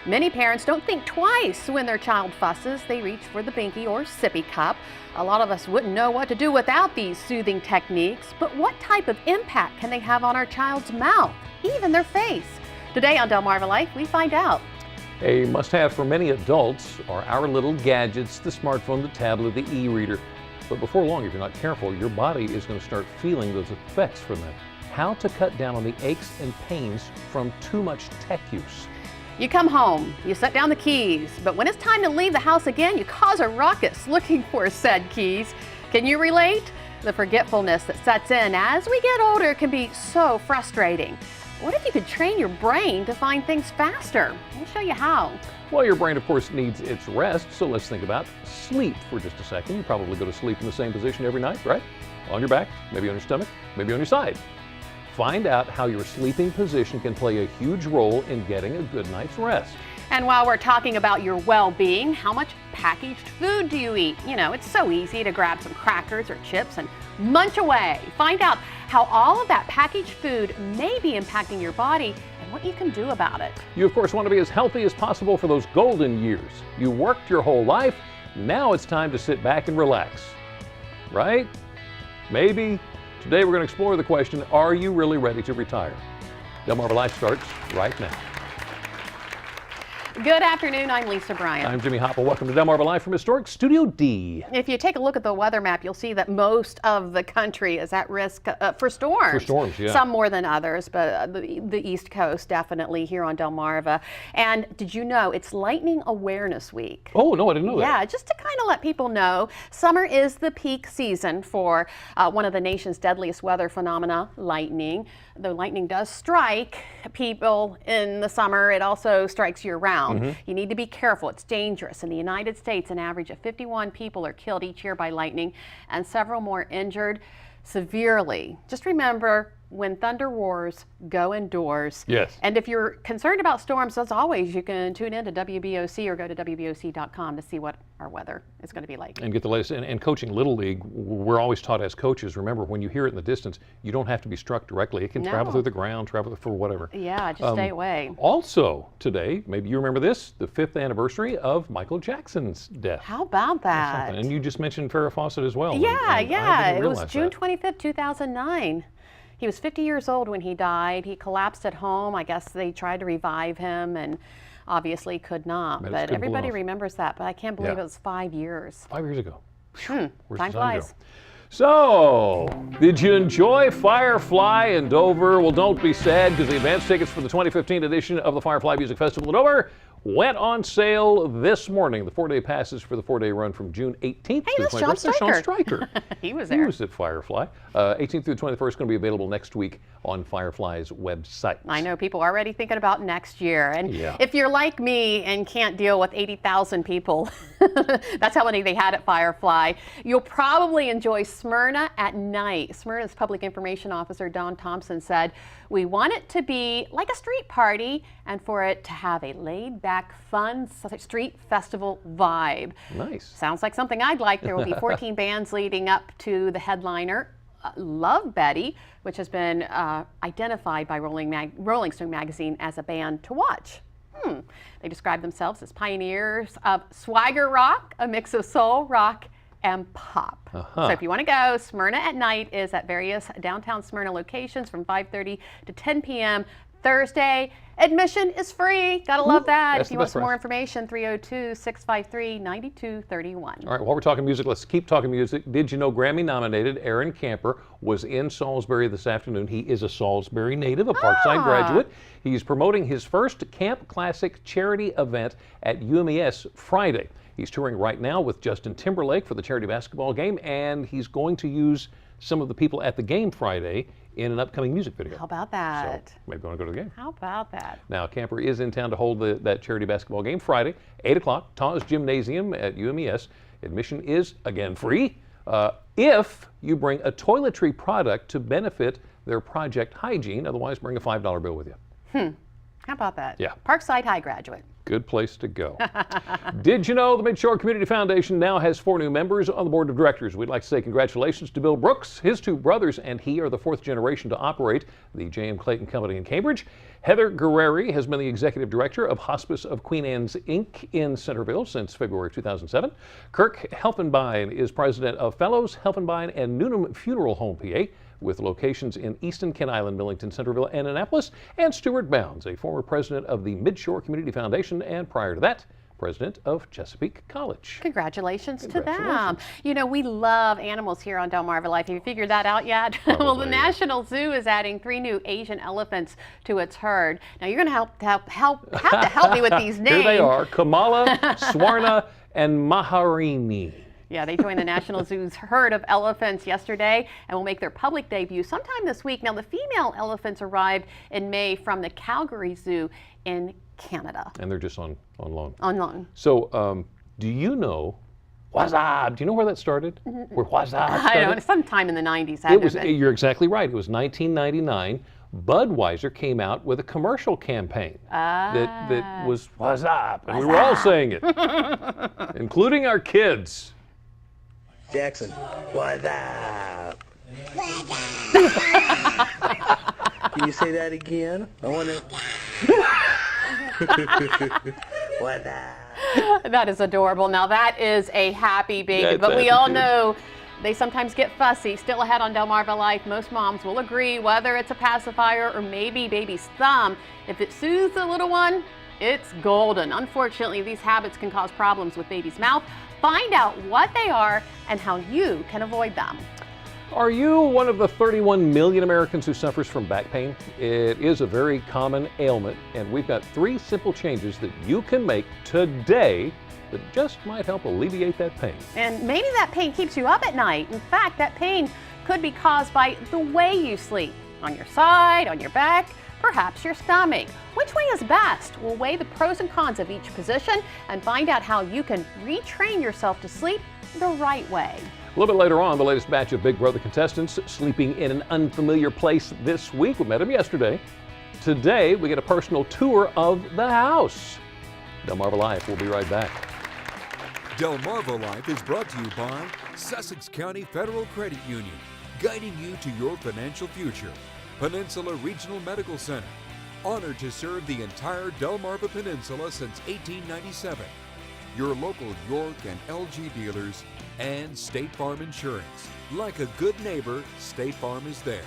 Many parents don't think twice when their child fusses. They reach for the binky or sippy cup. A lot of us wouldn't know what to do without these soothing techniques, but what type of impact can they have on our child's mouth, even their face? Today on Delmarva Life, we find out. A must-have for many adults are our little gadgets, the smartphone, the tablet, the e-reader. But before long, if you're not careful, your body is going to start feeling those effects from them. How to cut down on the aches and pains from too much tech use. You come home, you set down the keys, but when it's time to leave the house again, you cause a ruckus looking for said keys. Can you relate? The forgetfulness that sets in as we get older can be so frustrating. What if you could train your brain to find things faster? We'll show you how. Well, your brain, of course, needs its rest, so let's think about sleep for just a second. You probably go to sleep in the same position every night, right? On your back, maybe on your stomach, maybe on your side. Find out how your sleeping position can play a huge role in getting a good night's rest. And while we're talking about your well-being, how much packaged food do you eat? You know, it's so easy to grab some crackers or chips and munch away. Find out how all of that packaged food may be impacting your body and what you can do about it. You, of course, want to be as healthy as possible for those golden years. You worked your whole life. Now it's time to sit back and relax. Right? Maybe. Today we're going to explore the question, are you really ready to retire? Delmarva Life starts right now. Good afternoon, I'm Lisa Bryant. I'm Jimmy Hopple. Welcome to Delmarva Life from Historic Studio D. If you take a look at the weather map, you'll see that most of the country is at risk for storms. For storms, yeah. Some more than others, but the East Coast definitely here on Delmarva. And did you know it's Lightning Awareness Week? Oh, no, I didn't know that. Yeah, just to kind of let people know, summer is the peak season for one of the nation's deadliest weather phenomena, lightning. Though lightning does strike people in the summer, it also strikes year-round. You need to be careful. It's dangerous. In the United States, an average of 51 people are killed each year by lightning and several more injured severely. Just remember, when thunder roars, go indoors. Yes. And if you're concerned about storms, as always, you can tune in to WBOC or go to WBOC.com to see what our weather is going to be like. And get the latest. And coaching Little League, we're always taught as coaches, remember, when you hear it in the distance, you don't have to be struck directly. It can travel through the ground, travel for whatever. Yeah, just stay away. Also today, maybe you remember this, the 5th anniversary of Michael Jackson's death. How about that? And you just mentioned Farrah Fawcett as well. Yeah, and it was June 25th, 2009. He was 50 years old when he died. He collapsed at home. I guess they tried to revive him and obviously could not. But everybody remembers that. But I can't believe it was 5 years. 5 years ago. Time flies. So, did you enjoy Firefly in Dover? Well, don't be sad, because the advance tickets for the 2015 edition of the Firefly Music Festival in Dover went on sale this morning. The 4-day passes for the 4-day run from June 18th through the 21st. There's Sean Stryker. He was there. He was at Firefly. 18th through the 21st going to be available next week on Firefly's website. I know people are already thinking about next year. And if you're like me and can't deal with 80,000 people, that's how many they had at Firefly, you'll probably enjoy Smyrna at night. Smyrna's Public Information Officer Don Thompson said, "We want it to be like a street party and for it to have a laid-back, fun street festival vibe." Nice. Sounds like something I'd like. There will be 14 bands leading up to the headliner, Love Betty, which has been identified by Rolling Stone magazine as a band to watch. They describe themselves as pioneers of swagger rock, a mix of soul, rock, and pop. So if you want to go, Smyrna at night is at various downtown Smyrna locations from 5:30 to 10 p.m. Thursday. Admission is free. Gotta love that. If you want some more information, 302-653-9231. All right, while we're talking music, let's keep talking music. Did you know Grammy-nominated Aaron Camper was in Salisbury this afternoon? He is a Salisbury native, a Parkside graduate. He's promoting his first Camp Classic charity event at UMES Friday. He's touring right now with Justin Timberlake for the charity basketball game, and he's going to use some of the people at the game Friday in an upcoming music video. How about that? So maybe you want to go to the game. How about that? Now, Camper is in town to hold that charity basketball game Friday, 8 o'clock, Taws Gymnasium at UMES. Admission is, again, free if you bring a toiletry product to benefit their Project Hygiene. Otherwise, bring a $5 bill with you. How about that? Yeah. Parkside High graduate. Good place to go. Did you know the Midshore Community Foundation now has 4 new members on the board of directors? We'd like to say congratulations to Bill Brooks. His 2 brothers and he are the 4th generation to operate the J.M. Clayton Company in Cambridge. Heather Guerreri has been the executive director of Hospice of Queen Anne's Inc. in Centerville since February 2007. Kirk Helfenbein is president of Fellows, Helfenbein, and Newnham Funeral Home, PA, with locations in Easton, Kent Island, Millington, Centerville, and Annapolis. And Stuart Bounds, a former president of the Midshore Community Foundation, and prior to that, president of Chesapeake College. Congratulations to them. You know, we love animals here on Delmarva Life. Have you figured that out yet? Well, the National Zoo is adding 3 new Asian elephants to its herd. Now, you're going to have to help me with these names. Here they are, Kamala, Swarna, and Maharini. Yeah, they joined the National Zoo's herd of elephants yesterday and will make their public debut sometime this week. Now, the female elephants arrived in May from the Calgary Zoo in Canada. And they're just on loan. On loan. So, do you know Wazab? Do you know where that started? Where Wazab started? I don't know, sometime in the 90s. You're exactly right. It was 1999. Budweiser came out with a commercial campaign that was Wazab, and we were all saying it, including our kids. Jackson, what's up? Can you say that again? I want to. What's up? That is adorable. Now that is a happy baby, That's but we happy all too. know they sometimes get fussy. Still ahead on Delmarva Life, most moms will agree whether it's a pacifier or maybe baby's thumb. If it soothes the little one, it's golden. Unfortunately, these habits can cause problems with baby's mouth. Find out what they are and how you can avoid them. Are you one of the 31 million Americans who suffers from back pain? It is a very common ailment, and we've got 3 simple changes that you can make today that just might help alleviate that pain. And maybe that pain keeps you up at night. In fact, that pain could be caused by the way you sleep. On your side, on your back, perhaps your stomach. Which way is best? We'll weigh the pros and cons of each position and find out how you can retrain yourself to sleep the right way. A little bit later on, the latest batch of Big Brother contestants sleeping in an unfamiliar place this week. We met them yesterday. Today, we get a personal tour of the house. Delmarva Life, we'll be right back. Delmarva Life is brought to you by Sussex County Federal Credit Union, guiding you to your financial future. Peninsula Regional Medical Center, honored to serve the entire Delmarva Peninsula since 1897. Your local York and LG dealers, and State Farm Insurance. Like a good neighbor, State Farm is there.